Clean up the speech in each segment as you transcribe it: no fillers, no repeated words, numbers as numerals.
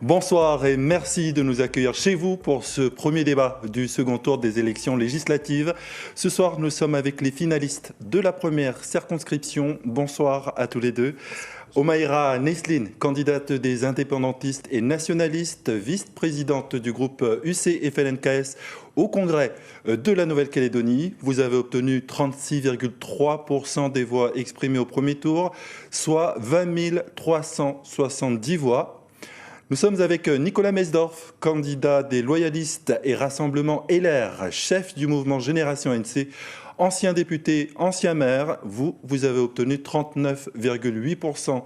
Bonsoir et merci de nous accueillir chez vous pour ce premier débat du second tour des élections législatives. Ce soir, nous sommes avec les finalistes de la première circonscription. Bonsoir à tous les deux. Omaira Nesline, candidate des indépendantistes et nationalistes, vice-présidente du groupe UC-FLNKS au Congrès de la Nouvelle-Calédonie. Vous avez obtenu 36,3% des voix exprimées au premier tour, soit 20 370 voix. Nous sommes avec Nicolas Mesdorf, candidat des loyalistes et Rassemblement LR, chef du mouvement Génération ANC, ancien député, ancien maire. Vous avez obtenu 39,8%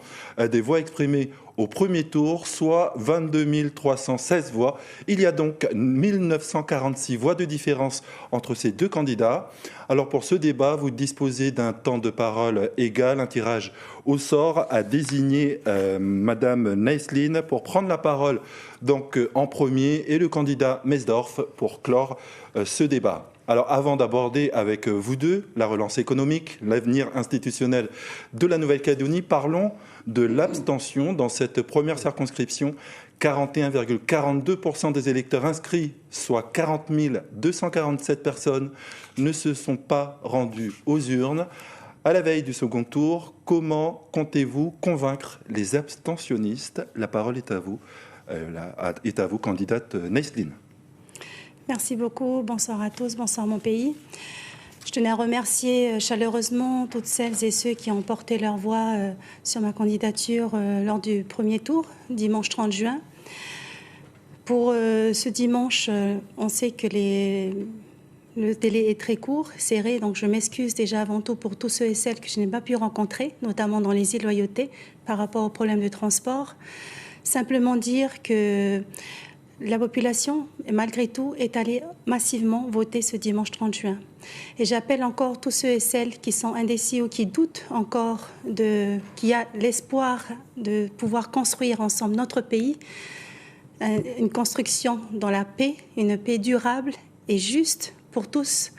des voix exprimées au premier tour, soit 22 316 voix. Il y a donc 1946 voix de différence entre ces deux candidats. Alors pour ce débat, vous disposez d'un temps de parole égal, un tirage au sort à désigner Madame Nesline pour prendre la parole donc en premier et le candidat Mesdorf pour clore ce débat. Alors avant d'aborder avec vous deux la relance économique, l'avenir institutionnel de la Nouvelle-Calédonie, parlons de l'abstention dans cette première circonscription. 41,42% des électeurs inscrits, soit 40 247 personnes, ne se sont pas rendus aux urnes. À la veille du second tour, comment comptez-vous convaincre les abstentionnistes? La parole est à vous, candidate Nesline. Merci beaucoup. Bonsoir à tous. Bonsoir mon pays. Je tenais à remercier chaleureusement toutes celles et ceux qui ont porté leur voix sur ma candidature lors du premier tour, dimanche 30 juin. Pour ce dimanche, on sait que le délai est très court, serré, donc je m'excuse déjà avant tout pour tous ceux et celles que je n'ai pas pu rencontrer, notamment dans les îles Loyauté, par rapport aux problèmes de transport. Simplement dire que la population, malgré tout, est allée massivement voter ce dimanche 30 juin. Et j'appelle encore tous ceux et celles qui sont indécis ou qui doutent encore qu'il y a l'espoir de pouvoir construire ensemble notre pays, une construction dans la paix, une paix durable et juste pour tous.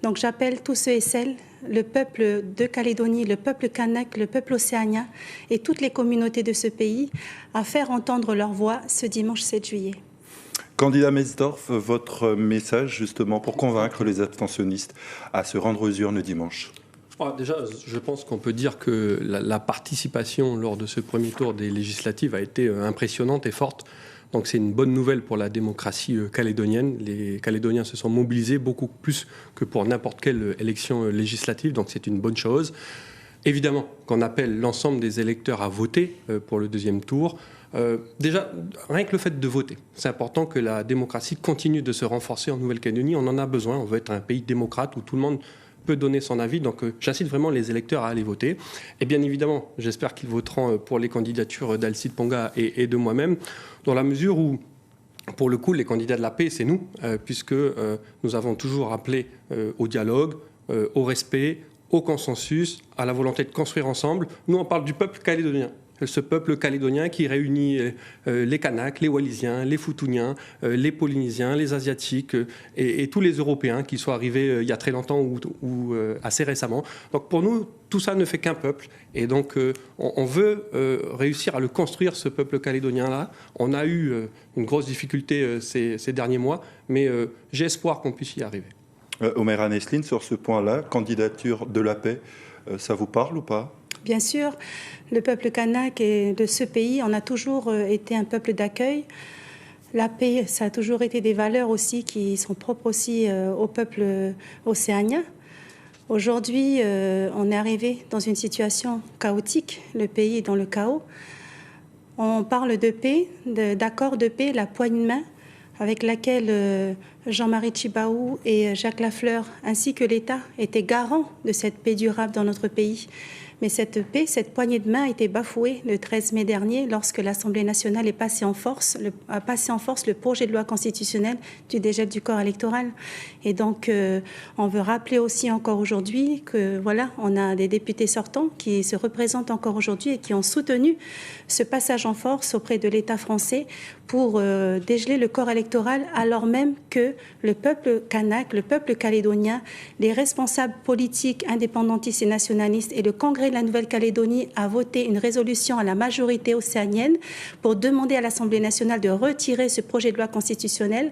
Donc j'appelle tous ceux et celles, le peuple de Calédonie, le peuple kanak, le peuple océanien et toutes les communautés de ce pays à faire entendre leur voix ce dimanche 7 juillet. Candidat Mesdorf, votre message justement pour convaincre les abstentionnistes à se rendre aux urnes dimanche. Déjà, je pense qu'on peut dire que la participation lors de ce premier tour des législatives a été impressionnante et forte. Donc c'est une bonne nouvelle pour la démocratie calédonienne. Les Calédoniens se sont mobilisés beaucoup plus que pour n'importe quelle élection législative, donc c'est une bonne chose. Évidemment qu'on appelle l'ensemble des électeurs à voter pour le deuxième tour. Déjà, rien que le fait de voter, c'est important que la démocratie continue de se renforcer en Nouvelle-Calédonie. On en a besoin, on veut être un pays démocrate où tout le monde peut donner son avis. Donc j'incite vraiment les électeurs à aller voter. Et bien évidemment, j'espère qu'ils voteront pour les candidatures d'Alcide Ponga et de moi-même, dans la mesure où, pour le coup, les candidats de la paix, c'est nous, puisque nous avons toujours appelé au dialogue, au respect, au consensus, à la volonté de construire ensemble. Nous, on parle du peuple calédonien. Ce peuple calédonien qui réunit les Kanaks, les Wallisiens, les Futuniens, les Polynésiens, les Asiatiques et tous les Européens qui sont arrivés il y a très longtemps ou assez récemment. Donc pour nous, tout ça ne fait qu'un peuple. Et donc on veut réussir à le construire, ce peuple calédonien-là. On a eu une grosse difficulté ces derniers mois, mais j'ai espoir qu'on puisse y arriver. Omaira Nesline, sur ce point-là, candidature de la paix, ça vous parle ou pas ? Bien sûr, le peuple kanak et de ce pays, on a toujours été un peuple d'accueil. La paix, ça a toujours été des valeurs aussi qui sont propres aussi au peuple océanien. Aujourd'hui, on est arrivé dans une situation chaotique, le pays est dans le chaos. On parle de paix, d'accord de paix, la poignée de main avec laquelle Jean-Marie Tjibaou et Jacques Lafleur, ainsi que l'État, étaient garants de cette paix durable dans notre pays. Mais cette paix, cette poignée de main a été bafouée le 13 mai dernier lorsque l'Assemblée nationale a passé en force le projet de loi constitutionnelle du dégel du corps électoral. Et donc, on veut rappeler aussi encore aujourd'hui que, voilà, on a des députés sortants qui se représentent encore aujourd'hui et qui ont soutenu ce passage en force auprès de l'État français pour dégeler le corps électoral, alors même que le peuple kanak, le peuple calédonien, les responsables politiques indépendantistes et nationalistes et le Congrès de la Nouvelle-Calédonie a voté une résolution à la majorité océanienne pour demander à l'Assemblée nationale de retirer ce projet de loi constitutionnelle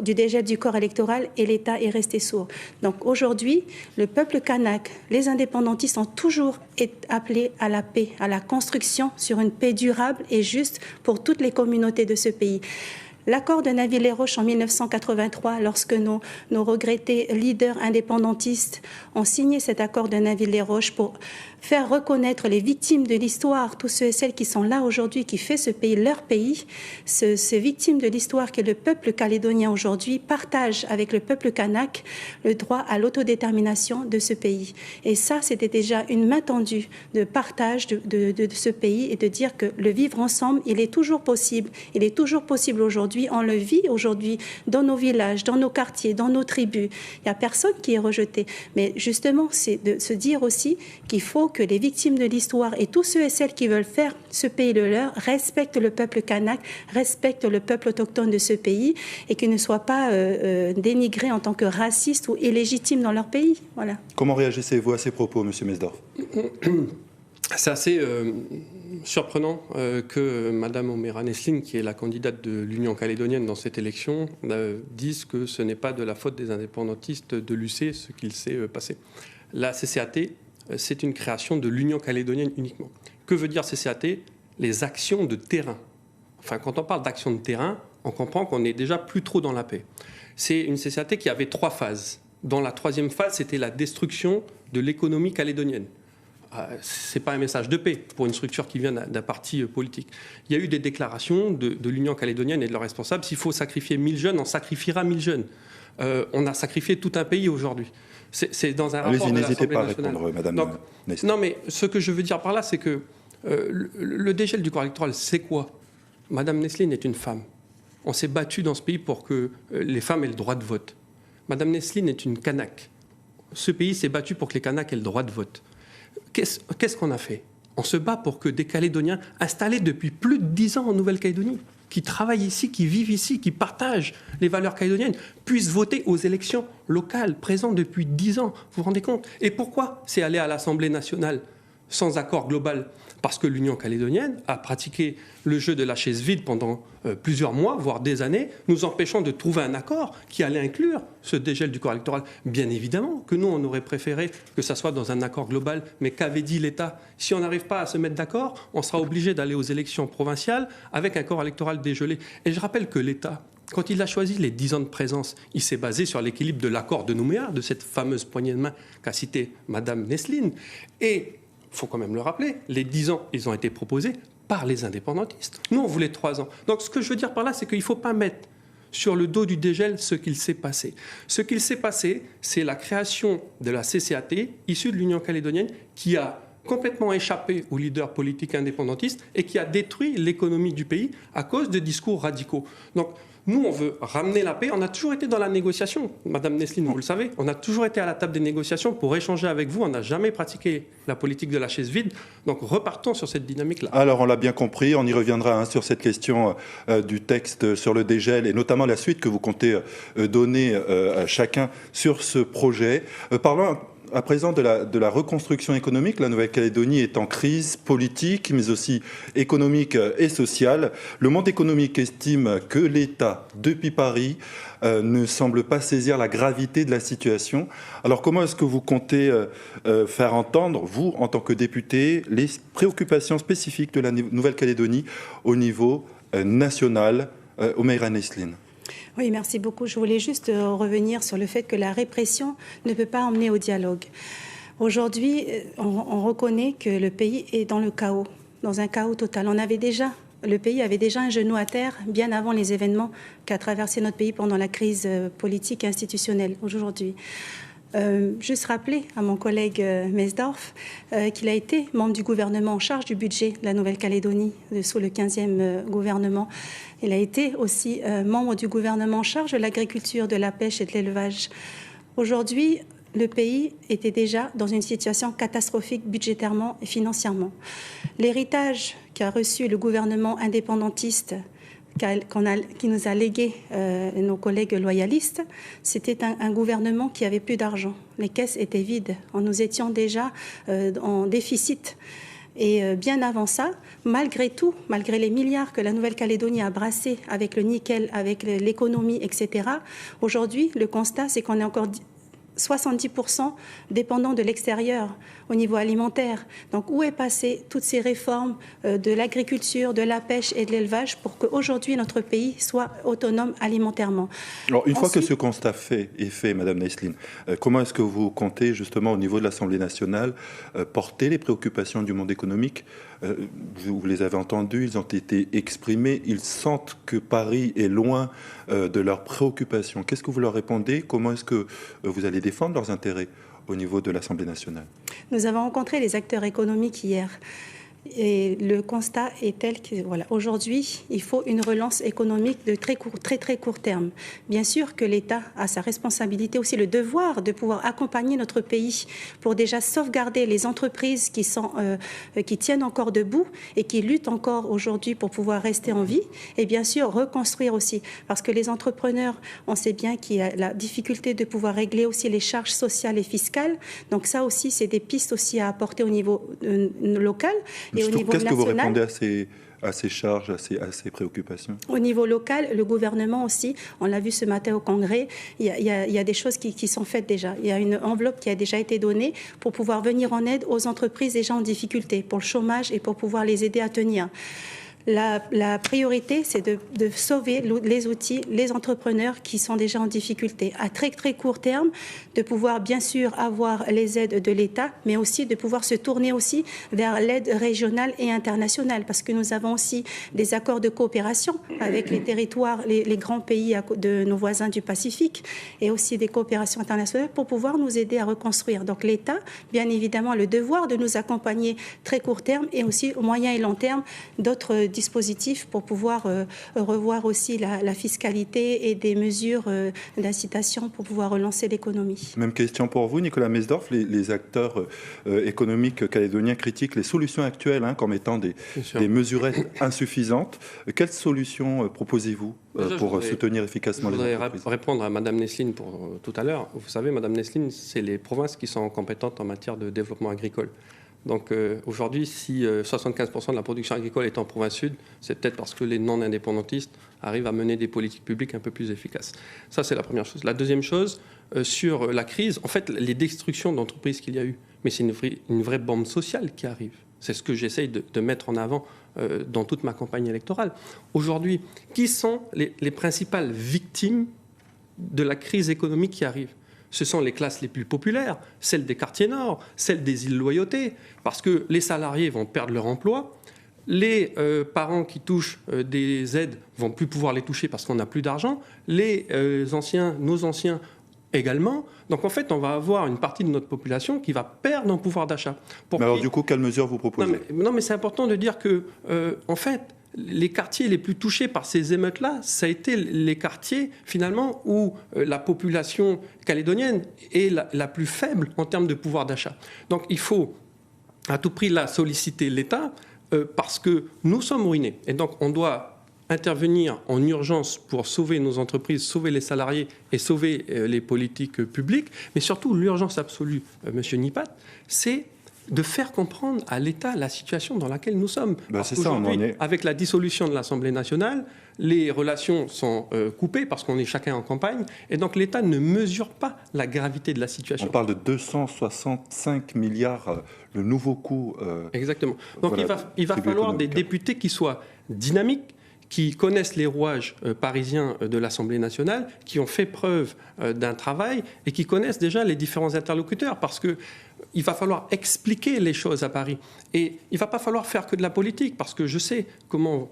du dégel du corps électoral, et l'État est resté sourd. Donc aujourd'hui, le peuple kanak, les indépendantistes ont toujours été appelés à la paix, à la construction sur une paix durable et juste pour toutes les communautés de ce pays. L'accord de Naville-les-Roches en 1983, lorsque nos regrettés leaders indépendantistes ont signé cet accord de Naville-les-Roches pour faire reconnaître les victimes de l'histoire, tous ceux et celles qui sont là aujourd'hui, qui fait ce pays leur pays, ces victimes de l'histoire que le peuple calédonien aujourd'hui partage avec le peuple kanak le droit à l'autodétermination de ce pays. Et ça, c'était déjà une main tendue de partage de ce pays et de dire que le vivre ensemble, il est toujours possible. Il est toujours possible aujourd'hui. On le vit aujourd'hui dans nos villages, dans nos quartiers, dans nos tribus. Il n'y a personne qui est rejeté. Mais justement, c'est de se dire aussi qu'il faut que les victimes de l'histoire et tous ceux et celles qui veulent faire ce pays le leur respectent le peuple kanak, respectent le peuple autochtone de ce pays et qu'ils ne soient pas dénigrés en tant que racistes ou illégitimes dans leur pays. Voilà. Comment réagissez-vous à ces propos, M. Mesdorf? C'est assez surprenant que Mme Omeira Nesline, qui est la candidate de l'Union calédonienne dans cette élection, dise que ce n'est pas de la faute des indépendantistes de l'UC ce qu'il s'est passé. La CCAT, c'est une création de l'Union calédonienne uniquement. Que veut dire CCAT? Les actions de terrain. Enfin, quand on parle d'actions de terrain, on comprend qu'on n'est déjà plus trop dans la paix. C'est une CCAT qui avait 3 phases. Dans la 3e phase, c'était la destruction de l'économie calédonienne. Ce n'est pas un message de paix pour une structure qui vient d'un parti politique. Il y a eu des déclarations de l'Union calédonienne et de leurs responsables. S'il faut sacrifier 1000 jeunes, on sacrifiera 1000 jeunes. On a sacrifié tout un pays aujourd'hui. C'est dans un rapport de l'Assemblée nationale. N'hésitez pas à répondre, Madame Nesline. Non, mais ce que je veux dire par là, c'est que le dégel du corps électoral, c'est quoi? Madame Nesline est une femme. On s'est battu dans ce pays pour que les femmes aient le droit de vote. Madame Nesline est une Kanak. Ce pays s'est battu pour que les Kanaks aient le droit de vote. Qu'est-ce qu'on a fait? On se bat pour que des Calédoniens installés depuis plus de 10 ans en Nouvelle-Calédonie, qui travaillent ici, qui vivent ici, qui partagent les valeurs calédoniennes, puissent voter aux élections locales, présentes depuis 10 ans. Vous vous rendez compte? Et pourquoi c'est allé à l'Assemblée nationale sans accord global? Parce que l'Union calédonienne a pratiqué le jeu de la chaise vide pendant plusieurs mois, voire des années, nous empêchant de trouver un accord qui allait inclure ce dégel du corps électoral. Bien évidemment que nous, on aurait préféré que ça soit dans un accord global, mais qu'avait dit l'État? Si on n'arrive pas à se mettre d'accord, on sera obligé d'aller aux élections provinciales avec un corps électoral dégelé. Et je rappelle que l'État, quand il a choisi les 10 ans de présence, il s'est basé sur l'équilibre de l'accord de Nouméa, de cette fameuse poignée de main qu'a citée Mme Nesline. Et il faut quand même le rappeler, les 10 ans, ils ont été proposés par les indépendantistes. Nous, on voulait 3 ans. Donc, ce que je veux dire par là, c'est qu'il ne faut pas mettre sur le dos du dégel ce qu'il s'est passé. Ce qu'il s'est passé, c'est la création de la CCAT, issue de l'Union calédonienne, qui a complètement échappé aux leaders politiques indépendantistes et qui a détruit l'économie du pays à cause de discours radicaux. Donc, nous, on veut ramener la paix. On a toujours été dans la négociation. Madame Nesline, vous le savez, on a toujours été à la table des négociations pour échanger avec vous. On n'a jamais pratiqué la politique de la chaise vide. Donc, repartons sur cette dynamique-là. Alors, on l'a bien compris. On y reviendra sur cette question du texte sur le dégel et notamment la suite que vous comptez donner à chacun sur ce projet. Parlons à présent de la reconstruction économique. La Nouvelle-Calédonie est en crise politique, mais aussi économique et sociale. Le monde économique estime que l'État, depuis Paris, ne semble pas saisir la gravité de la situation. Alors comment est-ce que vous comptez faire entendre, vous, en tant que député, les préoccupations spécifiques de la Nouvelle-Calédonie au niveau national? Omeira Nesline. Oui, merci beaucoup. Je voulais juste revenir sur le fait que la répression ne peut pas emmener au dialogue. Aujourd'hui, on reconnaît que le pays est dans le chaos, dans un chaos total. Le pays avait déjà un genou à terre bien avant les événements qu'a traversé notre pays pendant la crise politique et institutionnelle aujourd'hui. Juste rappeler à mon collègue Mesdorf qu'il a été membre du gouvernement en charge du budget de la Nouvelle-Calédonie sous le 15e gouvernement. Il a été aussi membre du gouvernement en charge de l'agriculture, de la pêche et de l'élevage. Aujourd'hui, le pays était déjà dans une situation catastrophique budgétairement et financièrement. L'héritage qu'a reçu le gouvernement indépendantiste qui nous a légué nos collègues loyalistes, c'était un gouvernement qui avait plus d'argent. Les caisses étaient vides. Nous étions déjà en déficit. Et bien avant ça, malgré tout, malgré les milliards que la Nouvelle-Calédonie a brassés avec le nickel, avec l'économie, etc., aujourd'hui, le constat, c'est qu'on est encore 70% dépendants de l'extérieur au niveau alimentaire. Donc, où est passé toutes ces réformes de l'agriculture, de la pêche et de l'élevage pour qu'aujourd'hui notre pays soit autonome alimentairement? Alors, une fois que ce constat est fait, Madame Nesline, comment est-ce que vous comptez justement au niveau de l'Assemblée nationale porter les préoccupations du monde économique? Vous les avez entendus, ils ont été exprimés, ils sentent que Paris est loin de leurs préoccupations. Qu'est-ce que vous leur répondez? Comment est-ce que vous allez défendre leurs intérêts au niveau de l'Assemblée nationale? Nous avons rencontré les acteurs économiques hier. Et le constat est tel que, voilà, aujourd'hui, il faut une relance économique de très court terme. Bien sûr que l'État a sa responsabilité, aussi le devoir de pouvoir accompagner notre pays pour déjà sauvegarder les entreprises qui tiennent encore debout et qui luttent encore aujourd'hui pour pouvoir rester en vie. Et bien sûr, reconstruire aussi. Parce que les entrepreneurs, on sait bien qu'il y a la difficulté de pouvoir régler aussi les charges sociales et fiscales. Donc ça aussi, c'est des pistes aussi à apporter au niveau local. Et au niveau qu'est-ce que vous national, répondez à ces charges, à ces préoccupations? Au niveau local, le gouvernement aussi, on l'a vu ce matin au Congrès, il y a des choses qui sont faites déjà. Il y a une enveloppe qui a déjà été donnée pour pouvoir venir en aide aux entreprises déjà en difficulté, pour le chômage et pour pouvoir les aider à tenir. La priorité, c'est de sauver les outils, les entrepreneurs qui sont déjà en difficulté. À très court terme, de pouvoir bien sûr avoir les aides de l'État, mais aussi de pouvoir se tourner aussi vers l'aide régionale et internationale, parce que nous avons aussi des accords de coopération avec les territoires, les grands pays de nos voisins du Pacifique, et aussi des coopérations internationales pour pouvoir nous aider à reconstruire. Donc l'État, bien évidemment, a le devoir de nous accompagner très court terme et aussi au moyen et long terme d'autres dispositifs pour pouvoir revoir aussi la fiscalité et des mesures d'incitation pour pouvoir relancer l'économie. Même question pour vous, Nicolas Mesdorf. Les acteurs économiques calédoniens critiquent les solutions actuelles comme étant des mesurettes insuffisantes. Quelles solutions proposez-vous pour soutenir efficassement les entreprises? Je voudrais répondre à Madame Nesline pour tout à l'heure. Vous savez, Madame Nesline, c'est les provinces qui sont compétentes en matière de développement agricole. Donc aujourd'hui, si 75% de la production agricole est en province sud, c'est peut-être parce que les non-indépendantistes arrivent à mener des politiques publiques un peu plus efficaces. Ça, c'est la première chose. La deuxième chose, sur la crise, en fait, les destructions d'entreprises qu'il y a eu, mais c'est une vraie bombe sociale qui arrive. C'est ce que j'essaye de mettre en avant dans toute ma campagne électorale. Aujourd'hui, qui sont les principales victimes de la crise économique qui arrive? Ce sont les classes les plus populaires, celles des quartiers nord, celles des îles Loyauté, parce que les salariés vont perdre leur emploi, les parents qui touchent des aides vont plus pouvoir les toucher parce qu'on n'a plus d'argent, nos anciens également. Donc en fait, on va avoir une partie de notre population qui va perdre en pouvoir d'achat. Mais alors du coup, quelles mesures vous proposez? Non, mais c'est important de dire que, en fait, les quartiers les plus touchés par ces émeutes-là, ça a été les quartiers, finalement, où la population calédonienne est la plus faible en termes de pouvoir d'achat. Donc, il faut à tout prix là solliciter l'État parce que nous sommes ruinés. Et donc, on doit intervenir en urgence pour sauver nos entreprises, sauver les salariés et sauver les politiques publiques. Mais surtout, l'urgence absolue, Monsieur Nipat, c'est de faire comprendre à l'État la situation dans laquelle nous sommes. C'est ça, on en est. Avec la dissolution de l'Assemblée nationale, les relations sont coupées parce qu'on est chacun en campagne, et donc l'État ne mesure pas la gravité de la situation. On parle de 265 milliards, le nouveau coût. Exactement. Donc il va falloir des députés qui soient dynamiques, qui connaissent les rouages parisiens de l'Assemblée nationale, qui ont fait preuve d'un travail et qui connaissent déjà les différents interlocuteurs, parce que il va falloir expliquer les choses à Paris. Et il ne va pas falloir faire que de la politique, parce que je sais comment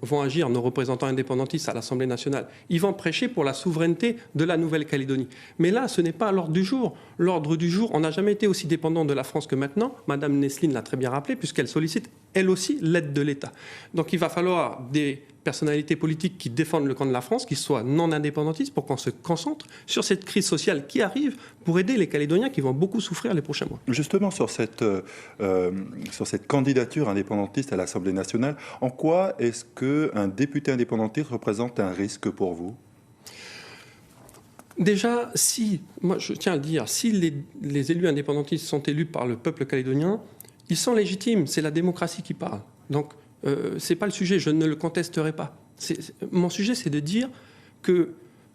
vont agir nos représentants indépendantistes à l'Assemblée nationale. Ils vont prêcher pour la souveraineté de la Nouvelle-Calédonie. Mais là, ce n'est pas à l'ordre du jour. L'ordre du jour, on n'a jamais été aussi dépendant de la France que maintenant. Madame Nesline l'a très bien rappelé, puisqu'elle sollicite, elle aussi, l'aide de l'État. Donc il va falloir des personnalités politiques qui défendent le camp de la France, qui soient non indépendantistes, pour qu'on se concentre sur cette crise sociale qui arrive pour aider les Calédoniens qui vont beaucoup souffrir les prochains mois. Justement, sur cette candidature indépendantiste à l'Assemblée nationale, en quoi est-ce qu'un député indépendantiste représente un risque pour vous ? Déjà, moi je tiens à le dire, si les élus indépendantistes sont élus par le peuple calédonien, ils sont légitimes, c'est la démocratie qui parle. Donc, ce n'est pas le sujet, je ne le contesterai pas. Mon sujet, c'est de dire que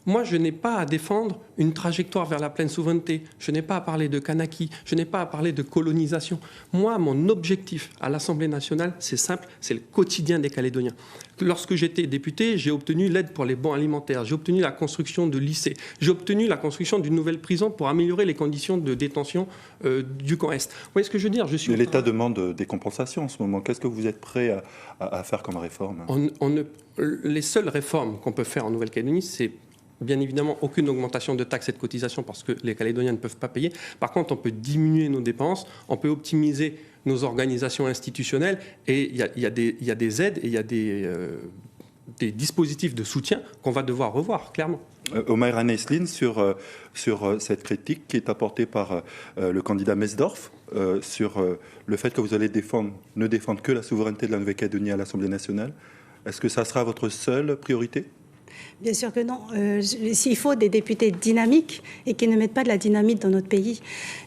moi, je n'ai pas à défendre une trajectoire vers la pleine souveraineté. Je n'ai pas à parler de Kanaki. Je n'ai pas à parler de colonisation. Moi, mon objectif à l'Assemblée nationale, c'est simple, c'est le quotidien des Calédoniens. Lorsque j'étais député, j'ai obtenu l'aide pour les bons alimentaires. J'ai obtenu la construction de lycées. J'ai obtenu la construction d'une nouvelle prison pour améliorer les conditions de détention du camp Est. Vous voyez ce que je veux dire ? Mais l'État demande des compensations en ce moment. Qu'est-ce que vous êtes prêt à faire comme réforme ? Les seules réformes qu'on peut faire en Nouvelle-Calédonie, c'est bien évidemment aucune augmentation de taxes et de cotisations parce que les Calédoniens ne peuvent pas payer. Par contre, on peut diminuer nos dépenses, on peut optimiser nos organisations institutionnelles et il y a des aides et il y a des dispositifs de soutien qu'on va devoir revoir, clairement. Omaira Nesline, sur cette critique qui est apportée par le candidat Mesdorf, sur le fait que vous allez ne défendre que la souveraineté de la Nouvelle-Calédonie à l'Assemblée nationale, est-ce que ça sera votre seule priorité ? Bien sûr que non. S'il faut des députés dynamiques et qui ne mettent pas de la dynamite dans notre pays.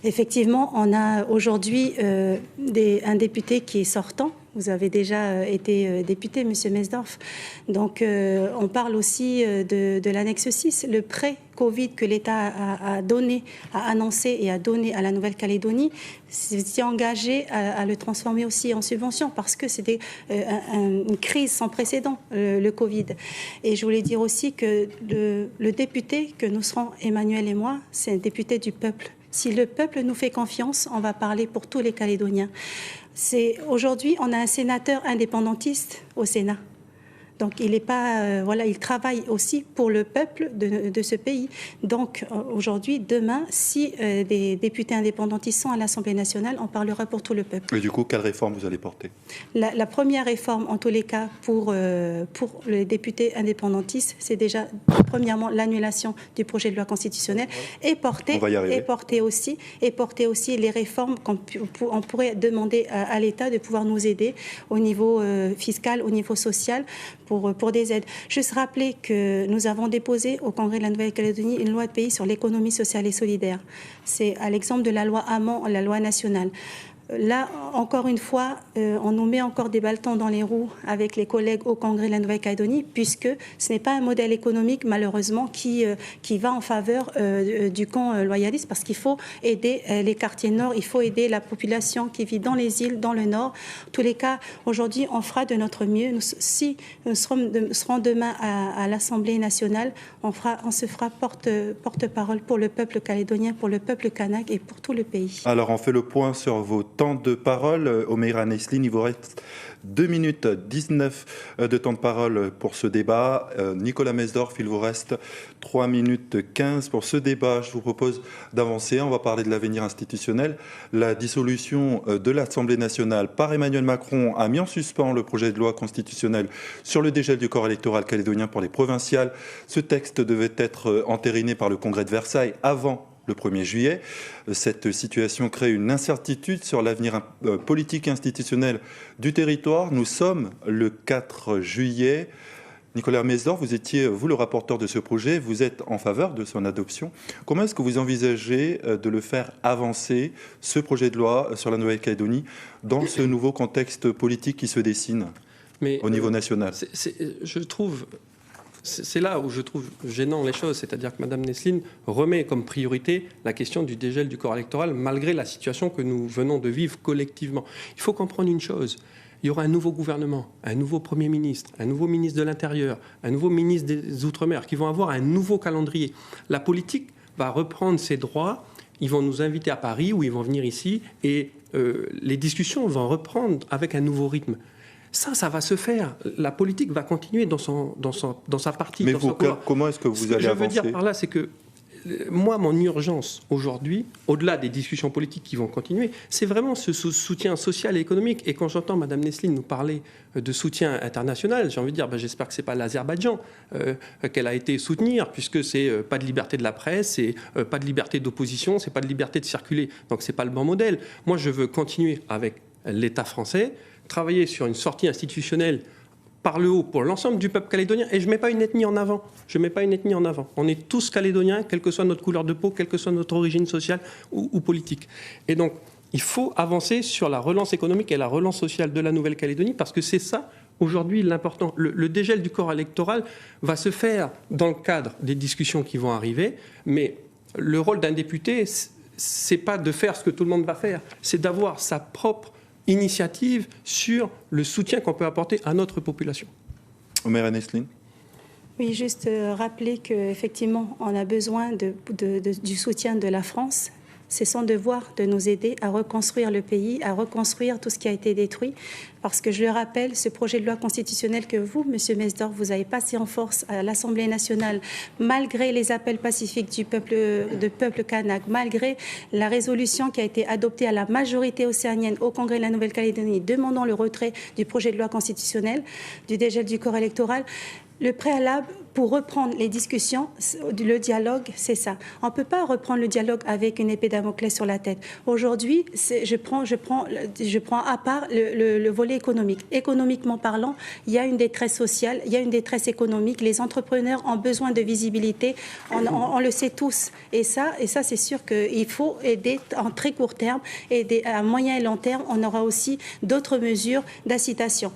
Effectivement, on a aujourd'hui un député qui est sortant. Vous avez déjà été député, M. Mesdorf. Donc, on parle aussi de l'annexe 6, le prêt Covid que l'État a annoncé et a donné à la Nouvelle-Calédonie, s'est engagé à le transformer aussi en subvention parce que c'était une crise sans précédent, le Covid. Et je voulais dire aussi que le député que nous serons, Emmanuel et moi, c'est un député du peuple. Si le peuple nous fait confiance, on va parler pour tous les Calédoniens. Aujourd'hui, on a un sénateur indépendantiste au Sénat. Donc, il travaille aussi pour le peuple de ce pays. Donc, aujourd'hui, demain, si des députés indépendantistes sont à l'Assemblée nationale, on parlera pour tout le peuple. Et du coup, quelle réforme vous allez porter ? La première réforme, en tous les cas, pour les députés indépendantistes, c'est déjà, premièrement, l'annulation du projet de loi constitutionnelle et porter aussi les réformes qu'on pourrait demander à l'État de pouvoir nous aider au niveau fiscal, au niveau social, pour des aides. Juste rappeler que nous avons déposé au Congrès de la Nouvelle-Calédonie une loi de pays sur l'économie sociale et solidaire. C'est à l'exemple de la loi Hamon, la loi nationale. Là, encore une fois, on nous met encore des bâtons dans les roues avec les collègues au Congrès de la Nouvelle-Calédonie, puisque ce n'est pas un modèle économique, malheureusement, qui va en faveur du camp loyaliste, parce qu'il faut aider les quartiers nord, il faut aider la population qui vit dans les îles, dans le nord. En tous les cas, aujourd'hui, on fera de notre mieux. Si nous serons demain à l'Assemblée nationale, on se fera porte-parole pour le peuple calédonien, pour le peuple kanak et pour tout le pays. Alors, on fait le point sur vos temps de parole. Omaira Nesline, il vous reste 2 minutes 19 de temps de parole pour ce débat. Nicolas Mesdorf, il vous reste 3 minutes 15 pour ce débat. Je vous propose d'avancer. On va parler de l'avenir institutionnel. La dissolution de l'Assemblée nationale par Emmanuel Macron a mis en suspens le projet de loi constitutionnelle sur le dégel du corps électoral calédonien pour les provinciales. Ce texte devait être entériné par le Congrès de Versailles avant le 1er juillet. Cette situation crée une incertitude sur l'avenir politique et institutionnel du territoire. Nous sommes le 4 juillet. Nicolas Mesdorf, vous étiez, vous, le rapporteur de ce projet. Vous êtes en faveur de son adoption. Comment est-ce que vous envisagez de le faire avancer, ce projet de loi sur la Nouvelle-Calédonie, dans ce nouveau contexte politique qui se dessine au niveau national ? C'est là où je trouve gênant les choses, c'est-à-dire que Mme Nesline remet comme priorité la question du dégel du corps électoral, malgré la situation que nous venons de vivre collectivement. Il faut comprendre une chose, il y aura un nouveau gouvernement, un nouveau Premier ministre, un nouveau ministre de l'Intérieur, un nouveau ministre des Outre-mer, qui vont avoir un nouveau calendrier. La politique va reprendre ses droits, ils vont nous inviter à Paris ou ils vont venir ici, et les discussions vont reprendre avec un nouveau rythme. Ça va se faire. La politique va continuer dans sa partie. Mais vous, comment est-ce que vous allez avancer ? Ce que je veux dire par là, c'est que moi, mon urgence aujourd'hui, au-delà des discussions politiques qui vont continuer, c'est vraiment ce soutien social et économique. Et quand j'entends Mme Nesline nous parler de soutien international, j'ai envie de dire, j'espère que ce n'est pas l'Azerbaïdjan qu'elle a été soutenir, puisque c'est pas de liberté de la presse, c'est pas de liberté d'opposition, c'est pas de liberté de circuler. Donc c'est pas le bon modèle. Moi, je veux continuer avec l'État français, travailler sur une sortie institutionnelle par le haut pour l'ensemble du peuple calédonien. Et je ne mets pas une ethnie en avant. On est tous calédoniens, quelle que soit notre couleur de peau, quelle que soit notre origine sociale ou politique. Et donc, il faut avancer sur la relance économique et la relance sociale de la Nouvelle-Calédonie, parce que c'est ça, aujourd'hui, l'important. Le dégel du corps électoral va se faire dans le cadre des discussions qui vont arriver, mais le rôle d'un député, c'est pas de faire ce que tout le monde va faire, c'est d'avoir sa propre initiative sur le soutien qu'on peut apporter à notre population. Omer Nesline. Oui, juste rappeler qu'effectivement, on a besoin du soutien de la France. C'est son devoir de nous aider à reconstruire le pays, à reconstruire tout ce qui a été détruit. Parce que je le rappelle, ce projet de loi constitutionnel que vous, M. Mesdorf, vous avez passé en force à l'Assemblée nationale, malgré les appels pacifiques du peuple kanak, malgré la résolution qui a été adoptée à la majorité océanienne au Congrès de la Nouvelle-Calédonie, demandant le retrait du projet de loi constitutionnel, du dégel du corps électoral. Le préalable pour reprendre les discussions, le dialogue, c'est ça. On ne peut pas reprendre le dialogue avec une épée Damoclès sur la tête. Aujourd'hui, je prends à part le volet économique. Économiquement parlant, il y a une détresse sociale, il y a une détresse économique. Les entrepreneurs ont besoin de visibilité. On le sait tous. Et ça c'est sûr qu'il faut aider en très court terme, aider à moyen et long terme. On aura aussi d'autres mesures d'incitation.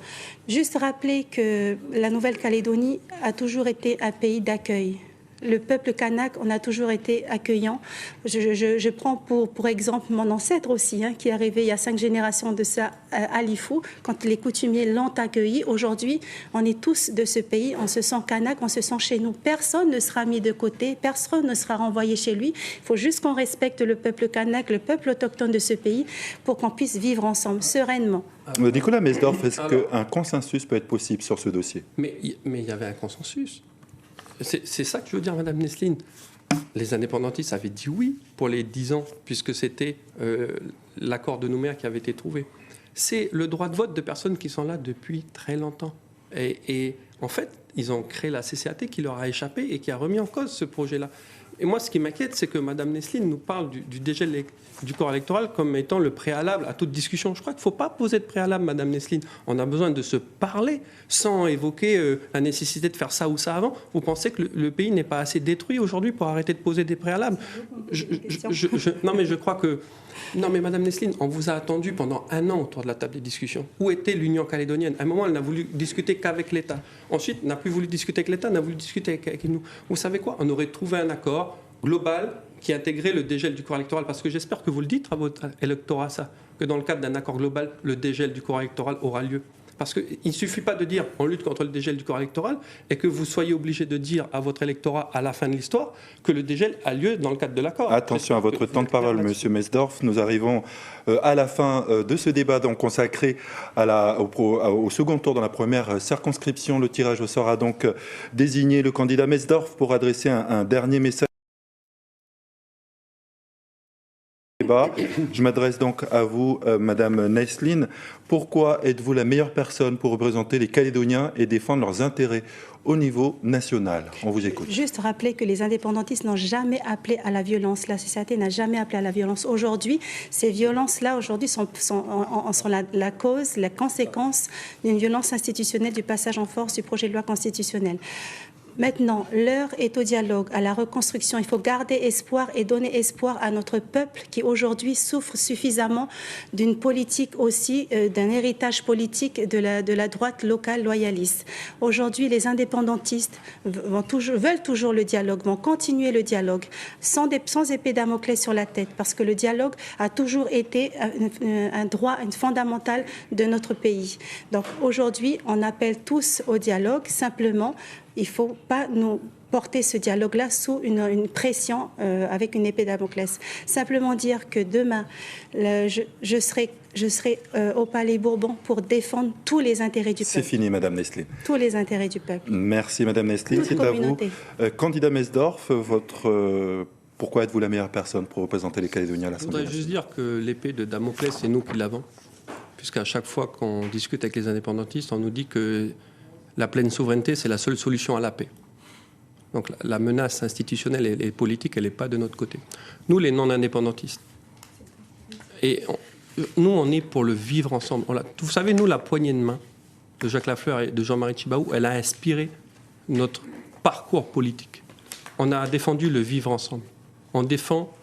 Juste rappeler que la Nouvelle-Calédonie a toujours été un pays d'accueil. Le peuple kanak, on a toujours été accueillant. Je prends pour exemple mon ancêtre aussi, qui est arrivé il y a 5 générations de ça à Lifou, quand les coutumiers l'ont accueilli. Aujourd'hui, on est tous de ce pays, on se sent kanak, on se sent chez nous. Personne ne sera mis de côté, personne ne sera renvoyé chez lui. Il faut juste qu'on respecte le peuple kanak, le peuple autochtone de ce pays, pour qu'on puisse vivre ensemble, sereinement. Nicolas Mesdorf, est-ce qu'un consensus peut être possible sur ce dossier ? Mais il y avait un consensus. C'est ça que je veux dire, Madame Nesline. Les indépendantistes avaient dit oui pour les 10 ans, puisque c'était l'accord de Nouméa qui avait été trouvé. C'est le droit de vote de personnes qui sont là depuis très longtemps. Et en fait, ils ont créé la CCAT qui leur a échappé et qui a remis en cause ce projet-là. Et moi, ce qui m'inquiète, c'est que Mme Nesline nous parle du dégel du corps électoral comme étant le préalable à toute discussion. Je crois qu'il ne faut pas poser de préalable, Mme Nesline. On a besoin de se parler sans évoquer la nécessité de faire ça ou ça avant. Vous pensez que le pays n'est pas assez détruit aujourd'hui pour arrêter de poser des préalables ? Non, mais je crois que... Non, mais Mme Nesline, on vous a attendu pendant 1 an autour de la table des discussions. Où était l'Union calédonienne ? À un moment, elle n'a voulu discuter qu'avec l'État. Ensuite, n'a plus voulu discuter avec l'État, n'a voulu discuter avec nous. Vous savez quoi ? On aurait trouvé un accord global qui intégrait le dégel du corps électoral. Parce que j'espère que vous le dites à votre électorat, ça, que dans le cadre d'un accord global, le dégel du corps électoral aura lieu. Parce qu'il ne suffit pas de dire on lutte contre le dégel du corps électoral et que vous soyez obligé de dire à votre électorat à la fin de l'histoire que le dégel a lieu dans le cadre de l'accord. Attention à votre temps de parole, Monsieur Mesdorf. Nous arrivons à la fin de ce débat donc consacré au second tour dans la première circonscription. Le tirage au sort a donc désigné le candidat Mesdorf pour adresser un dernier message. Je m'adresse donc à vous, Madame Nesline. Pourquoi êtes-vous la meilleure personne pour représenter les Calédoniens et défendre leurs intérêts au niveau national ? On vous écoute. Juste rappeler que les indépendantistes n'ont jamais appelé à la violence. La CCAT n'a jamais appelé à la violence. Aujourd'hui, ces violences-là sont la cause, la conséquence d'une violence institutionnelle du passage en force du projet de loi constitutionnel. Maintenant, l'heure est au dialogue, à la reconstruction. Il faut garder espoir et donner espoir à notre peuple qui aujourd'hui souffre suffisamment d'une politique aussi, d'un héritage politique de la droite locale loyaliste. Aujourd'hui, les indépendantistes veulent toujours le dialogue, vont continuer le dialogue, sans épée Damoclès sur la tête, parce que le dialogue a toujours été un droit fondamental de notre pays. Donc aujourd'hui, on appelle tous au dialogue, simplement. Il ne faut pas nous porter ce dialogue-là sous une pression avec une épée Damoclès. Simplement dire que demain, je serai au Palais Bourbon pour défendre tous les intérêts du peuple. C'est fini, Madame Nesline. Tous les intérêts du peuple. Merci, Madame Nesline. C'est à vous. Candidat Mesdorf, votre Pourquoi êtes-vous la meilleure personne pour représenter les Calédoniens à Je l'Assemblée voudrais juste dire que l'épée de Damoclès, c'est nous qui l'avons. Puisqu'à chaque fois qu'on discute avec les indépendantistes, on nous dit que la pleine souveraineté, c'est la seule solution à la paix. Donc la menace institutionnelle et politique, elle n'est pas de notre côté. Nous, les non-indépendantistes, nous, on est pour le vivre ensemble. Vous savez, nous, la poignée de main de Jacques Lafleur et de Jean-Marie Tjibaou, elle a inspiré notre parcours politique. On a défendu le vivre ensemble. On défend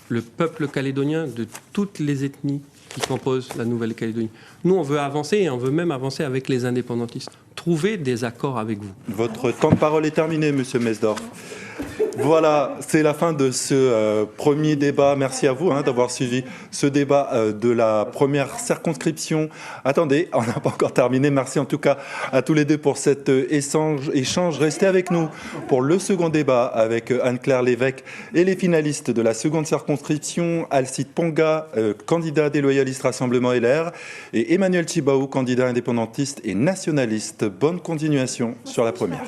le peuple calédonien de toutes les ethnies qui composent la Nouvelle-Calédonie. Nous, on veut avancer et on veut même avancer avec les indépendantistes. Trouver des accords avec vous. Votre temps de parole est terminé, Monsieur Mesdorf. Voilà, c'est la fin de ce premier débat. Merci à vous d'avoir suivi ce débat de la première circonscription. Attendez, on n'a pas encore terminé. Merci en tout cas à tous les deux pour cet échange. Restez avec nous pour le second débat avec Anne-Claire Lévesque et les finalistes de la seconde circonscription, Alcide Ponga, candidat des loyalistes Rassemblement LR, et Emmanuel Tjibaou, candidat indépendantiste et nationaliste. Bonne continuation sur la première.